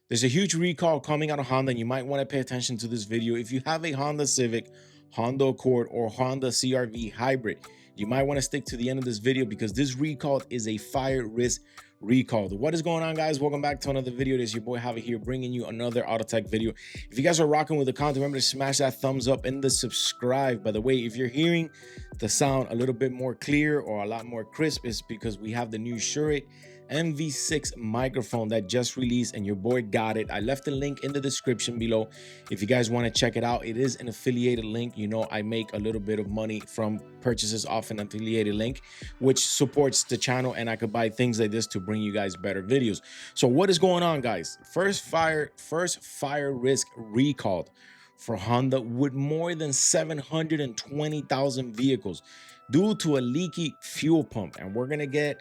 There's a huge recall coming out of Honda, and you might want to pay attention to this video. If you have a Honda Civic, Honda Accord, or Honda CRV hybrid, you might want to stick to the end of this video because this recall is a fire risk recall. What is going on, guys? Welcome back to another video. This is your boy Javi here, bringing you another auto tech video. If you guys are rocking with the content, remember to smash that thumbs up and the subscribe. By the way, if you're hearing the sound a little bit more clear or a lot more crisp, it's because we have the new Shure MV6 microphone that just released, and your boy got it. I left the link in the description below if you guys want to check it out. It is an affiliated link. You know, I make a little bit of money from purchases off an affiliated link, which supports the channel, and I could buy things like this to bring you guys better videos. So what is going on, guys? First fire risk recalled for Honda with more than 720,000 vehicles due to a leaky fuel pump. And we're gonna get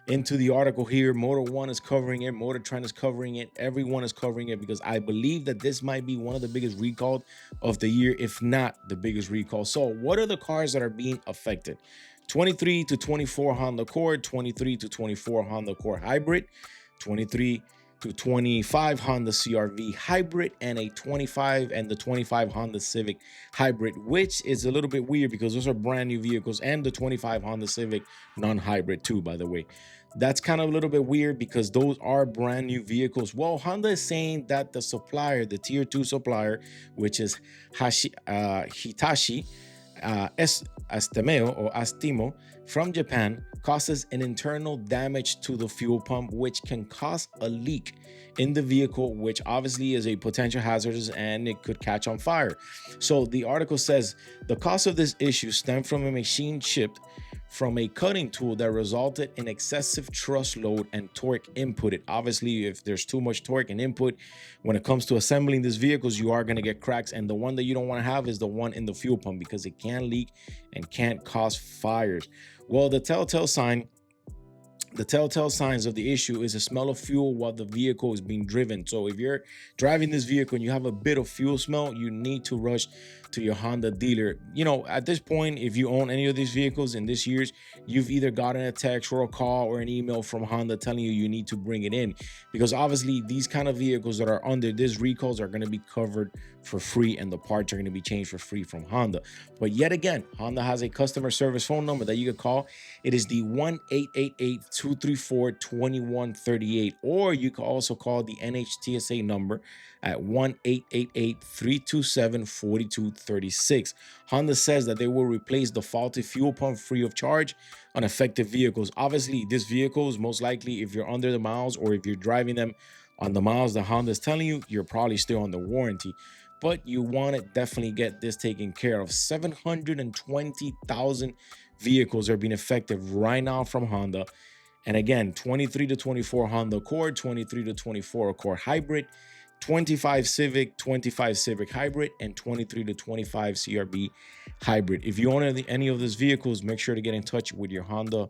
into the article here. Motor One is covering it, Motor Trend is covering it, everyone is covering it, because I believe that this might be one of the biggest recalls of the year, if not the biggest recall. So what are the cars that are being affected? 23 to 24 Honda Accord, 23 to 24 Honda Accord hybrid, 23 to 25 Honda CRV hybrid, and a 25 and the 25 Honda Civic hybrid, which is a little bit weird because those are brand new vehicles, and the 25 Honda Civic non-hybrid too, by the way. That's kind of a little bit weird because those are brand new vehicles. Well, Honda is saying that the supplier, the tier 2 supplier, which is Hitachi Astemo from Japan, causes an internal damage to the fuel pump, which can cause a leak in the vehicle, which obviously is a potential hazardous and it could catch on fire. So the article says the cause of this issue stemmed from a machine shipped from a cutting tool that resulted in excessive thrust load and torque inputted. Obviously, if there's too much torque and input when it comes to assembling these vehicles, you are going to get cracks, and the one that you don't want to have is the one in the fuel pump because it can leak and can't cause fires. Well, the telltale signs of the issue is a smell of fuel while the vehicle is being driven. So if you're driving this vehicle and you have a bit of fuel smell, you need to rush to your Honda dealer. You know, at this point, if you own any of these vehicles in this year's, you've either gotten a text or a call or an email from Honda telling you need to bring it in, because obviously these kind of vehicles that are under this recalls are going to be covered for free, and the parts are going to be changed for free from Honda. But yet again, Honda has a customer service phone number that you can call. It is the 1-888-234-2138, or you can also call the NHTSA number at 1-888-327-4236. Honda says that they will replace the faulty fuel pump free of charge on affected vehicles. Obviously, this vehicle is most likely, if you're under the miles or if you're driving them on the miles that Honda is telling you, you're probably still under warranty. But you want to definitely get this taken care of. 720,000 vehicles are being affected right now from Honda. And again, 23 to 24 Honda Accord, 23 to 24 Accord hybrid, 25 Civic, 25 Civic hybrid, and 23 to 25 CRV hybrid. If you own any of those vehicles, make sure to get in touch with your Honda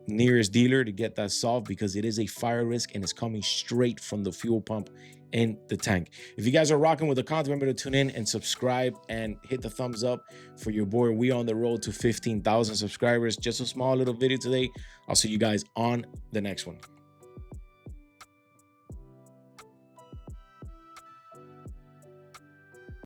nearest dealer to get that solved, because it is a fire risk and it's coming straight from the fuel pump in the tank. If you guys are rocking with the content, remember to tune in and subscribe and hit the thumbs up for your boy. We on the road to 15,000 subscribers. Just a small little video today. I'll see you guys on the next one.